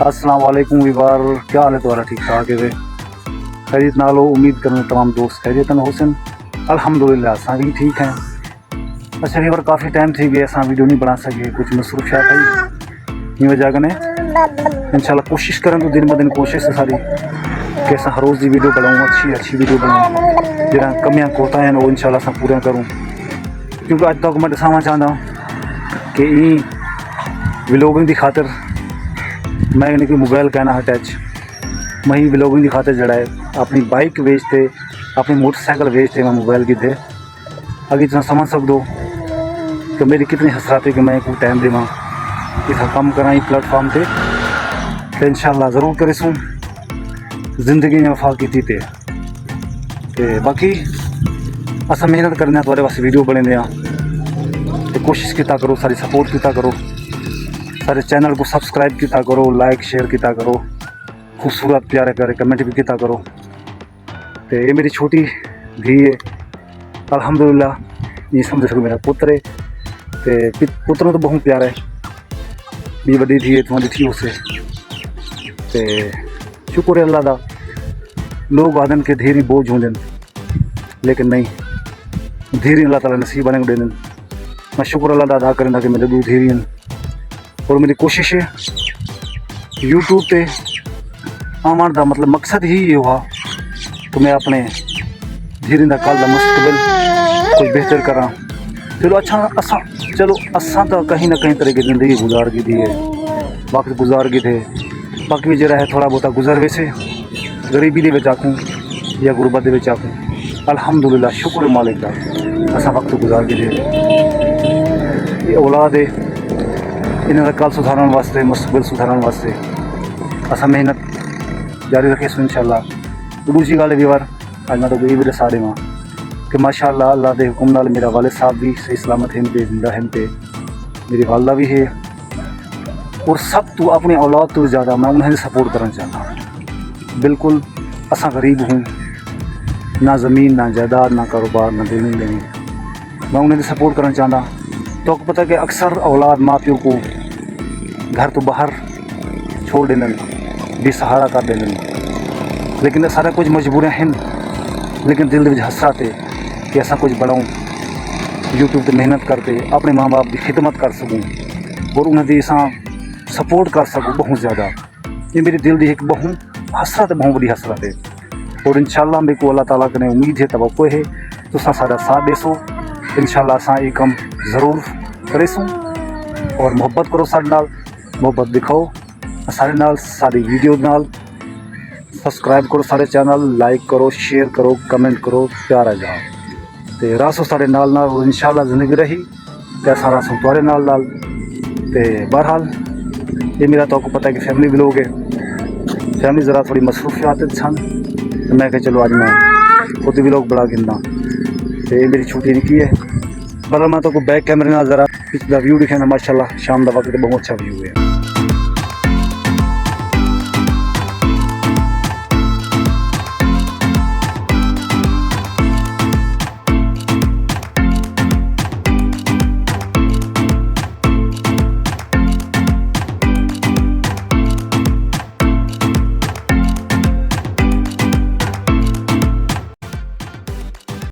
अस्सलाम वालेकुम वीवार, क्या हाल है तुम्हारा? ठीक ठाक है? खैरियत नाल हो? उम्मीद करूँ तमाम दोस्त खैरियत हुसन। अल्हम्दुलिल्लाह असां भी ठीक हैं। अच्छा वीवार, काफ़ी टाइम थी गया असां वीडियो नहीं बना सके, कुछ मसरूफियात आई इन वजह कने इंशाल्लाह कोशिश करें तो दिन ब दिन कोशिश है सारी कि असां हर रोज़ की वीडियो बनाऊँ, अच्छी वीडियो बनाऊँ, जरा कमियां कोता हैं वो इंशाल्लाह असां पूरा करूँ। क्योंकि अज तक मैं दसाना चाहता कि व्लॉगिंग की खातर मैं यानी कि मोबाइल कहना अटैच मैं ही व्लॉगिंग की खातर जड़ा है अपनी बाइक बेचते, अपनी मोटरसाइकिल बेचते मैं मोबाइल की थे। अगर इतना समझ सकते हो कि मेरी कितनी हसरत है कि मैं कोई टाइम देवा इस कम करा प्लेटफॉर्म पे तो इंशाल्लाह ज़रूर करेसूँ ज़िंदगी में वफा की थी बाकी असा मेहनत करने थोड़े वास्ते वीडियो बने तो कोशिश किया करो, सारी सपोर्ट किया करो, सारे चैनल को सब्सक्राइब किया करो, लाइक शेयर किया करो, खूबसूरत प्यारे प्यारे कमेंट भी किया करो। तो ये मेरी छोटी धी है अल्हम्दुलिल्लाह, ये समझ सको मेरा पुत्र है तो पुत्र तो बहुत प्यारा है, भी बड़ी धी है तुम्हारी थी उसे तो शुक्र है अल्लाह का। लोग आदन के धीरे बोझ होंगे लेकिन नहीं, धीरे अल्लाह ताला नसीब बने दे। मैं शुक्र अल्लाह अदा करें कि मेरे दो धीरे हैं और मेरी कोशिश है यूट्यूब पे आने का मतलब मकसद ही ये हुआ कि मैं अपने धीरे का कल का मुस्तकबिल कुछ बेहतर करा। चलो असा तो कहीं ना कहीं तरह की ज़िंदगी गुजार की थी है, वक्त गुजार के थे, बाकी भी जरा है थोड़ा बहुत गुजर वैसे गरीबी दे आखूँ या गुरबत दे आखूँ अल्हम्दुलिल्लाह शुक्र मालिक का असा वक्त गुजार के थे। औलाद है इन्हों का कल सुधारने वास्ते, मुस्तकबिल सुधारने वास्ते असा मेहनत जारी रखे सो इंशाल्लाह। दूसरी गल वीवार अज मैं तो ये भी दसा देव कि माशाअल्लाह अल्लाह के हुक्म नाल मेरा वालिद साहब भी सही सलामत हैं पे, जिंदा हैं पे, मेरी वालदा भी है और सब तो अपनी औलाद तो ज़्यादा मैं उन्हें सपोर्ट करना चाहता। बिल्कुल असा गरीब हूँ, ना ज़मीन ना जायदाद ना कारोबार ना देने लेने, मैं उन्हें सपोर्ट करना चाहता। तो आपको पता है कि अक्सर औलाद माँ प्यो को घर तो बाहर छोड़ देने बेसहारा कर देने, लेकिन सारा कुछ मजबूरियाँ हैं, लेकिन दिल में हसरत है कि ऐसा कुछ बढ़ाऊँ, यूट्यूब पर मेहनत करते अपने माँ बाप की खिदमत कर सकूँ और उन्हें ऐसा सपोर्ट कर सकूँ बहुत ज़्यादा। ये मेरे दिल की एक बहुत हसरत है, बहुत बड़ी हसरत है और इंशाल्लाह मेरे को अल्लाह ताला कने उम्मीद है, तवक्को है तो सारा साथ देसो इंशाल्लाह असा ये कम ज़रूर करेसूँ और मोहब्बत करो सारे नाल, मोहब्बत दिखाओ सारे नाल, सारी वीडियो नाल सब्सक्राइब करो, सारे चैनल लाइक करो, शेयर करो, कमेंट करो, प्यार आ जाओ तो रासो सारे नाल और इंशाल्लाह ज़िंदगी रही तो सारा सो तुआरे नाल तो बहरहाल ये मेरा तो आपको पता है कि फैमिली व्लॉग है, फैमिली ज़रा थोड़ी मसरूफियात सन तो मैं कहा चलो आज मैं खुद व्लॉग बड़ा गिनना तो ये मेरी छोटी निकी है। बहरहाल मैं तो बैक कैमरे ना ज़रा पिछला व्यू दिखाना, माशाल्लाह शाम का वक्त बहुत अच्छा व्यू है।